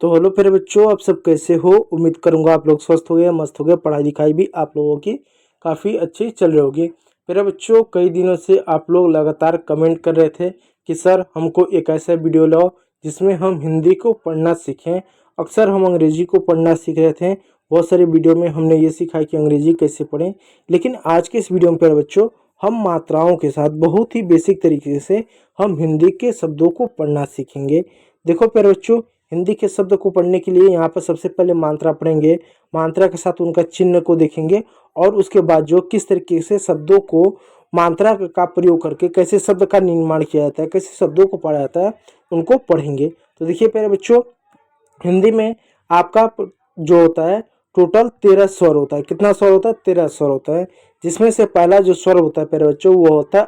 तो हेलो फिर बच्चों, आप सब कैसे हो। उम्मीद करूंगा आप लोग स्वस्थ हो गए, मस्त हो गए। पढ़ाई लिखाई भी आप लोगों की काफ़ी अच्छी चल रही होगी। मेरे बच्चों, कई दिनों से आप लोग लगातार कमेंट कर रहे थे कि सर हमको एक ऐसा वीडियो लाओ जिसमें हम हिंदी को पढ़ना सीखें। अक्सर हम अंग्रेजी को पढ़ना सीख रहे थे। बहुत सारे वीडियो में हमने ये सीखा है कि अंग्रेजी कैसे पढ़ें, लेकिन आज के इस वीडियो में प्यारे बच्चों हम मात्राओं के साथ बहुत ही बेसिक तरीके से हम हिंदी के शब्दों को पढ़ना सीखेंगे। देखो प्यारे बच्चों, हिंदी के शब्द को पढ़ने के लिए यहाँ पर सबसे पहले मात्रा पढ़ेंगे, मात्रा के साथ उनका चिन्ह को देखेंगे और उसके बाद जो किस तरीके से शब्दों को मात्रा का प्रयोग करके कैसे शब्द का निर्माण किया जाता है, कैसे शब्दों को पढ़ा जाता है, उनको पढ़ेंगे। तो देखिए प्यारे बच्चों, हिंदी में आपका जो होता है टोटल 13 स्वर होता है। कितना स्वर होता है? 13 स्वर होता है, जिसमें से पहला जो स्वर होता है प्यारे बच्चों वो होता है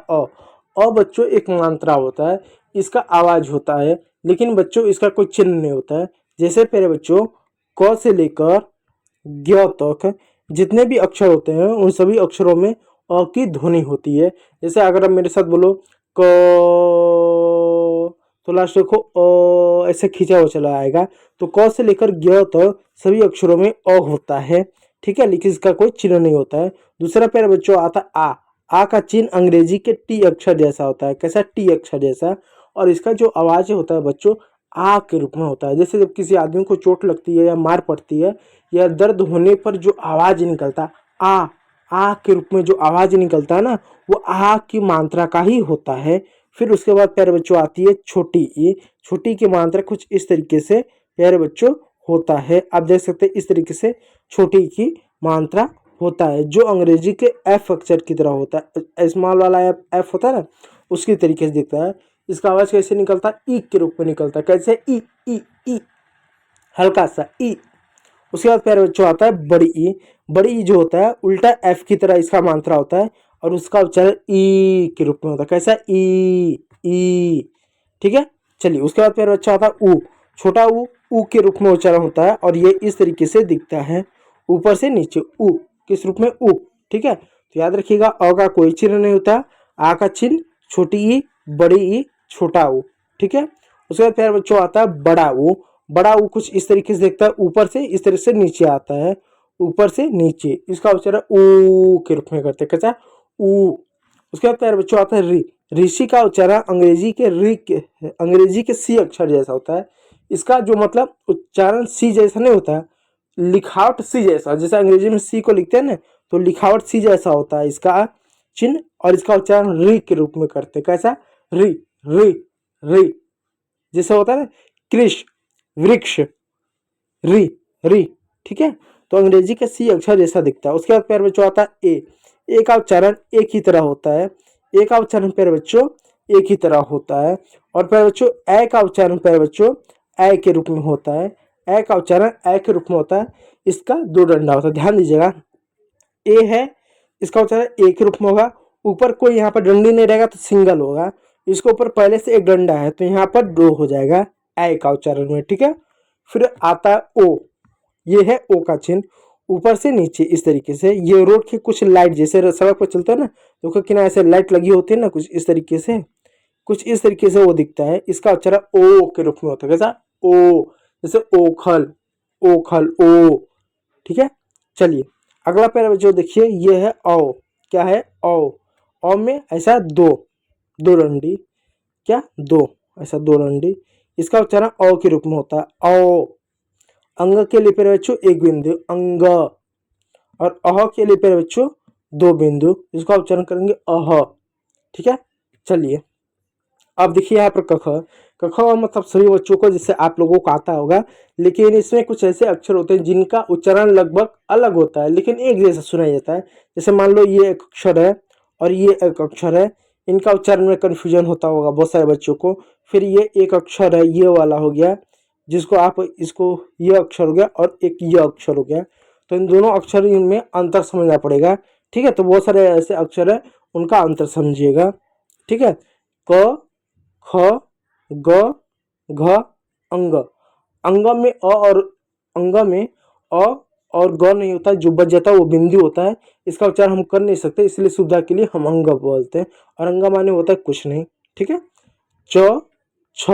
अ। बच्चों एक मात्रा होता है, इसका आवाज होता है, लेकिन बच्चों इसका कोई चिन्ह नहीं होता है। जैसे प्यारे बच्चों क से लेकर ज्ञ तक जितने भी अक्षर होते हैं उन सभी अक्षरों में अ की ध्वनि होती है। जैसे अगर आप मेरे साथ बोलो क, तो लास्ट देखो ऐसे खींचा हुआ चला आएगा। तो क से लेकर ज्ञ तक सभी अक्षरों में अ होता है, ठीक है, लेकिन इसका कोई चिन्ह नहीं होता है। दूसरा प्यारे बच्चों आता है आ। आ का चिन्ह अंग्रेजी के टी अक्षर जैसा होता है। कैसा? टी अक्षर जैसा। और इसका जो आवाज होता है बच्चों आ के रूप में होता है। जैसे जब किसी आदमी को चोट लगती है या मार पड़ती है या दर्द होने पर जो आवाज निकलता है आ के रूप में जो आवाज निकलता है ना, वो आ की मात्रा का ही होता है। फिर उसके बाद प्यारे बच्चों आती है छोटी ई। छोटी की मात्रा कुछ इस तरीके से प्यारे बच्चों होता है। आप देख सकते हैं इस तरीके से छोटी की मात्रा होता है, जो अंग्रेजी के एफ अक्षर की तरह होता है। स्मॉल वाला एफ होता है ना, उसकी तरीके से दिखता है। इसका आवाज कैसे निकलता है? ई के रूप में निकलता है। कैसे? ई ई ई, हल्का सा ई। उसके बाद प्यारे बच्चों आता है बड़ी ई। बड़ी ई जो होता है उल्टा एफ की तरह इसका मात्रा होता है और उसका उच्चारण ई के रूप में होता है। कैसा? ई ई, ठीक है। चलिए, उसके बाद प्यारे बच्चा आता है ऊ। छोटा ऊ के रूप में उच्चारण होता है और ये इस तरीके से दिखता है, ऊपर से नीचे ऊ, किस रूप में? ऊ, ठीक है। तो याद रखिएगा अ का कोई चिन्ह नहीं होता, आ का चिन्ह, छोटी ई, बड़ी ई, छोटा ऊ, ठीक है। उसके बाद प्यारे बच्चों आता है बड़ा ऊ। बड़ा ऊ कुछ इस तरीके से दिखता है, ऊपर से इस तरह से नीचे आता है, ऊपर से नीचे। इसका उच्चारण ऊ के रूप में करते हैं। कैसा? ऊ। उसके बाद प्यारे बच्चों आता है री। ऋषि का उच्चारण अंग्रेजी के सी अक्षर जैसा होता है। इसका जो मतलब उच्चारण सी जैसा नहीं होता है, लिखावट सी जैसा। जैसे अंग्रेजी में सी को लिखते हैं ना, तो लिखावट सी जैसा होता है इसका चिन्ह, और इसका उच्चारण री के रूप में करते हैं। कैसा? री री री, जैसे होता है ना कृष, वृक्ष, री री, ठीक है। तो अंग्रेजी के सी अक्षर जैसा दिखता है। उसके बाद प्यारे बच्चों आता है ए। ए का उच्चारण एक ही तरह होता है। ए का उच्चारण प्यारे बच्चों एक ही तरह होता है। और प्यारे बच्चों ए का उच्चारण प्यारे बच्चों ए के रूप में होता है। ए का उच्चारण ए के रूप में होता है। इसका दो डंडा होता है, ध्यान दीजिएगा। ए है, इसका उच्चारण ए के रूप में होगा। ऊपर कोई यहाँ पर डंडी नहीं रहेगा तो सिंगल होगा। इसके ऊपर पहले से एक डंडा है तो यहाँ पर दो हो जाएगा ए का उच्चारण में, ठीक है। फिर आता है ओ। ये है ओ का चिन्ह, ऊपर से नीचे इस तरीके से। ये रोड की कुछ लाइट जैसे सड़क पर चलता है ना, तो किनारे ऐसे लाइट लगी होती है ना, कुछ इस तरीके से, कुछ इस तरीके से वो दिखता है। इसका उच्चारण ओ के रूप में होता है। कैसा? ओ, जैसे ओखल, ओखल, ओ, ठीक है। चलिए अगला पैरा जो देखिए, ये है औ। क्या है? औ। औ में ऐसा दो दो डंडी, क्या? दो, ऐसा दो डंडी। इसका उच्चारण औ के रूप में होता है। औ। अंग के लिए प्यारे बच्चों एक बिंदु, अंग। और अह के लिए प्यारे बच्चों दो बिंदु, इसका उच्चारण करेंगे अह, ठीक है। चलिए अब देखिए यहाँ पर कख। कख मतलब सभी बच्चों को, जिससे आप लोगों को आता होगा, लेकिन इसमें कुछ ऐसे अक्षर होते हैं जिनका उच्चारण लगभग अलग होता है लेकिन एक जैसा सुनाई देता है। जैसे मान लो ये एक अक्षर है और ये एक अक्षर है, इनका उच्चारण में कन्फ्यूजन होता होगा बहुत सारे बच्चों को। फिर ये एक अक्षर है, ये वाला हो गया, जिसको आप इसको ये अक्षर हो गया और एक ये अक्षर हो गया। तो इन दोनों अक्षर में अंतर समझना पड़ेगा, ठीक है। तो बहुत सारे ऐसे अक्षर है, उनका अंतर समझिएगा, ठीक है। क, ख, ग, घ, अंग। अंग में अ और अंग में अ और ग नहीं होता, जो बच जाता है वो बिंदु होता है। इसका उच्चारण हम कर नहीं सकते, इसलिए सुविधा के लिए हम अंग बोलते हैं। और अंग माने होता है कुछ नहीं, ठीक है। च, छ,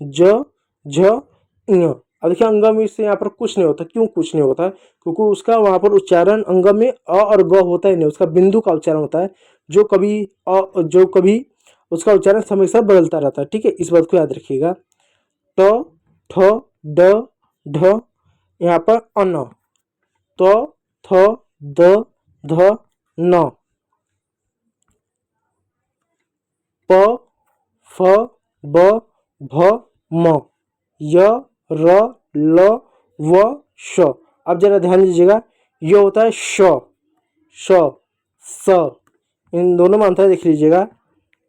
ज, झ, ङ। अब देखिए अंगम से यहाँ पर कुछ नहीं होता। क्यों कुछ नहीं होता? क्योंकि उसका वहाँ पर उच्चारण अंगम में अ और ग होता ही नहीं, उसका बिंदु का उच्चारण होता है, जो कभी जो कभी उसका उच्चारण समय के साथ बदलता रहता है। ठीक है, इस बात को याद रखिएगा। ट, ठ, ड, ढ, यहाँ पर अन, त, थ, द, ध, न, प, फ, ब, भ, म, य, र, ल, व, श। अब जरा ध्यान दीजिएगा, ये होता है श, श, स, इन दोनों में अंतर देख लीजिएगा।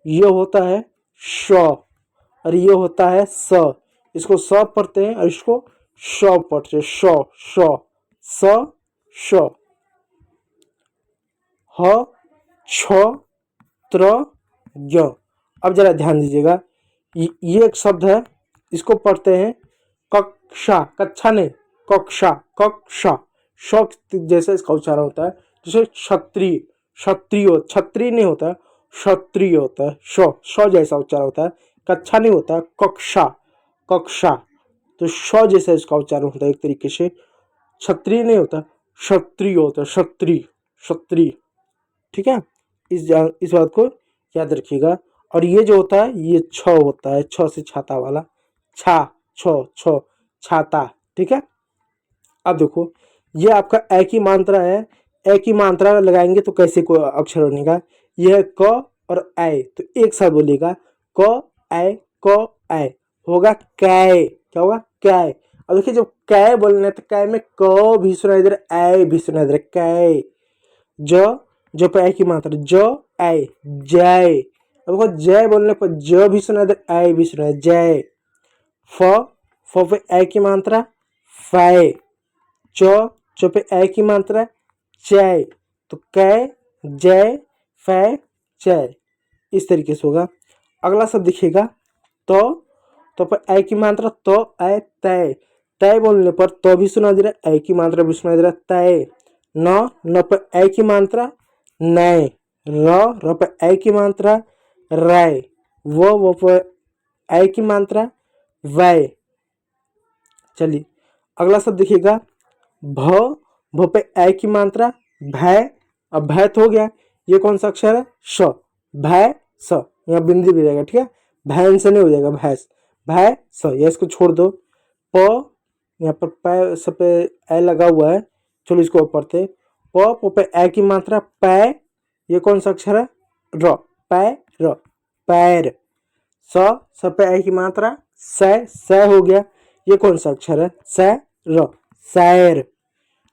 ये होता है श और ये होता है स। इसको स पढ़ते हैं और इसको श पढ़ते हैं। श, श, स, श, ह, छ, त्र, य। अब जरा ध्यान दीजिएगा, ये एक शब्द है, इसको पढ़ते हैं कक्षा, कक्षा नहीं, कक्षा, कक्षा, श जैसे इसका उच्चारण होता है। जैसे क्षत्रिय, क्षत्रिय, क्षत्रिय नहीं होता है, क्षत्रिय होता है। श जैसा उच्चारण होता है, कक्षा नहीं होता है, कक्षा, कक्षा। तो श जैसा इसका उच्चारण होता है एक तरीके से। क्षत्रिय नहीं होता, क्षत्रिय होता है, क्षत्रिय, क्षत्रिय। ठीक है, इस बात को याद रखिएगा। और ये जो होता है ये छ होता है, छ से छाता वाला, छा, छ, छ, छाता। ठीक है, अब देखो ये आपका ए की मात्रा है। ए की मात्रा लगाएंगे तो कैसे को अक्षर बनेगा? यह है क और ऐ, तो एक साथ बोलिएगा, क ऐ, क ऐ, होगा कै। क्या होगा? कै। अब देखिए जब कै बोलना है तो कै में क भी सुनाई दे रहा है, ऐ भी सुनाई दे रहा है, कै। ज पे ऐ की मात्रा, ज ऐ, जय। अब देखो जय बोलने पर ज भी सुनाई दे, ऐ भी सुनाई दे, जय। फ पे ऐ की मात्रा, फै। च पे ऐ की मात्रा, चय। तो कै, जय, फै, चय, इस तरीके से होगा। अगला शब्द देखिएगा, तो पर ऐ की मात्रा, तो ऐ, तय। तय बोलने पर तो भी सुना दे रहा है, ऐ की मात्रा भी सुना दे रहा है, तय। न पर ऐ की मात्रा, नय। र पर ऐ की मात्रा, रय। वो पर ऐ की मात्रा, वय। चलिए अगला शब्द देखिएगा, भ पे ऐ की मात्रा, भय। अब भय तो हो गया, ये कौन सा अक्षर है? श, भय स, यहाँ बिंदी भी रहेगा। ठीक है, भैंस से नहीं हो जाएगा, भैंस, भय स, या इसको छोड़ दो। प, यहाँ पर पै सब पे ऐ लगा हुआ है, चलो इसको पढ़ते। प पे ऐ की मात्रा, पै, ये कौन सा अक्षर है? र, पैर, पैर। स पे ऐ की मात्रा, स हो गया, ये कौन सा अक्षर है? र, सैर।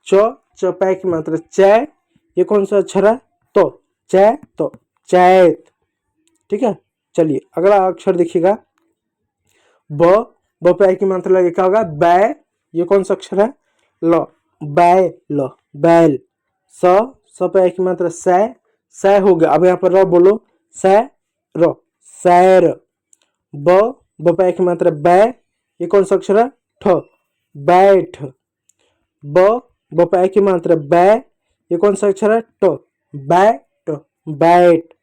च पे की मात्रा, चै, ये कौन सा अक्षर है? तो, चै, तो, चैत। ठीक है, चलिए अगला अक्षर देखिएगा, ब पे की मात्रा लगे, क्या होगा? बै, ये कौन सा अक्षर है? ल, बैल, बैल। स पे की मात्रा, सै हो गया। अब यहाँ पर र बोलो, र, सैर। ब पे की मात्रा, बै, ये कौन सा अक्षर है? ठ, बैठ। ब पे की मात्रा, बै, ये कौन सा अक्षर है? ट, बैट, बैट।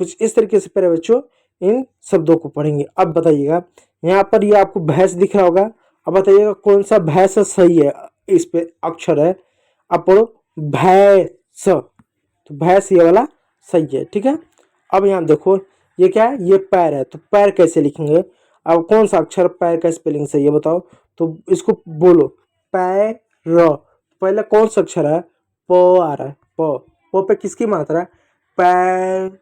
कुछ इस तरीके से प्यारे बच्चों इन शब्दों को पढ़ेंगे। अब बताइएगा, यहाँ पर ये आपको भैंस दिख रहा होगा, अब बताइएगा कौन सा भैंस सही है? इस पे अक्षर है, अब पढ़ो भैंस, तो भैंस ये वाला सही है। ठीक है, अब यहाँ देखो ये क्या है? ये पैर है, तो पैर कैसे लिखेंगे? अब कौन सा अक्षर पैर का स्पेलिंग सही है बताओ? तो इसको बोलो, पैर। पहले कौन सा अक्षर है? प आ रहा है, प पे किसकी मात्रा है? पैर।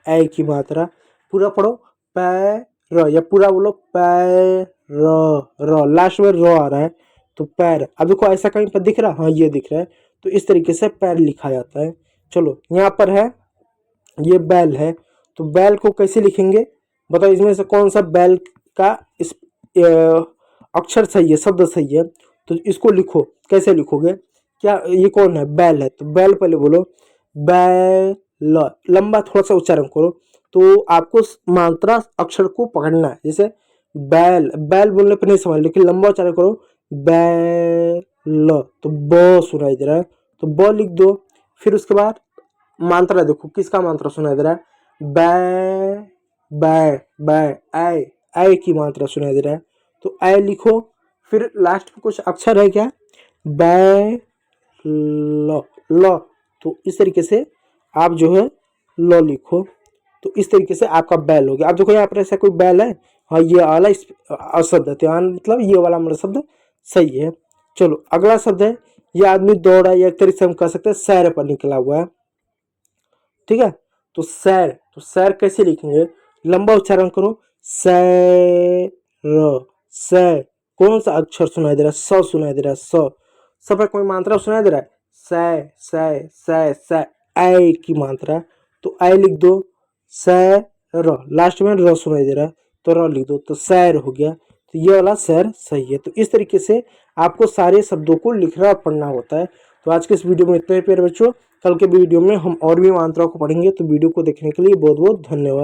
ऐ की मात्रा, पूरा पढ़ो, पैर, या पूरा बोलो, पैर, लास्ट में र आ रहा है, तो पैर। अब देखो ऐसा कहीं पर दिख रहा है? हाँ ये दिख रहा है, तो इस तरीके से पैर लिखा जाता है। चलो यहाँ पर है, ये बैल है, तो बैल को कैसे लिखेंगे बताओ? इसमें से कौन सा बैल का इस अक्षर सही है, शब्द सही है? तो इसको लिखो, कैसे लिखोगे? क्या ये कौन है? बैल है, तो बैल पहले बोलो, बैल, लंबा थोड़ा सा उच्चारण करो, तो आपको मात्रा अक्षर को पकड़ना है। जैसे बैल, बैल बोलने पर नहीं समझ, लेकिन लंबा उच्चारण करो, बैल, तो ब सुनाई दे रहा है, तो ब लिख दो। फिर उसके बाद मात्रा देखो, किसका मात्रा सुनाई दे रहा है? बै, बै, बै, ऐ की मात्रा सुनाई दे रहा है, तो ऐ लिखो, फिर लास्ट में कुछ अक्षर है क्या, बै ल, तो इस तरीके से आप जो है ल लिखो। तो इस तरीके से आपका बैल हो गया। अब देखो यहाँ पर ऐसा कोई बैल है, हाँ ये वाला अशब्द है, तो मतलब ये वाला हमारा शब्द सही है। चलो अगला शब्द है, ये आदमी दौड़ा, या एक तरीके से हम कह सकते हैं सैर पर निकला हुआ है, ठीक है। तो सैर कैसे लिखेंगे, लंबा उच्चारण करो, सैर, सै, कौन सा अक्षर सुनाई दे रहा है, स सुनाई दे रहा है, स पर कोई मात्रा सुनाई दे रहा है, सै, ऐ की मात्रा, तो ऐ लिख दो, सैर, लास्ट में र सुनाई दे रहा है तो र लिख दो, तो सैर हो गया। तो ये वाला सैर सही है। तो इस तरीके से आपको सारे शब्दों को लिखना और पढ़ना होता है। तो आज के इस वीडियो में इतना ही प्यारे बच्चों, कल के वीडियो में हम और भी मात्राओं को पढ़ेंगे। तो वीडियो को देखने के लिए बहुत बहुत धन्यवाद।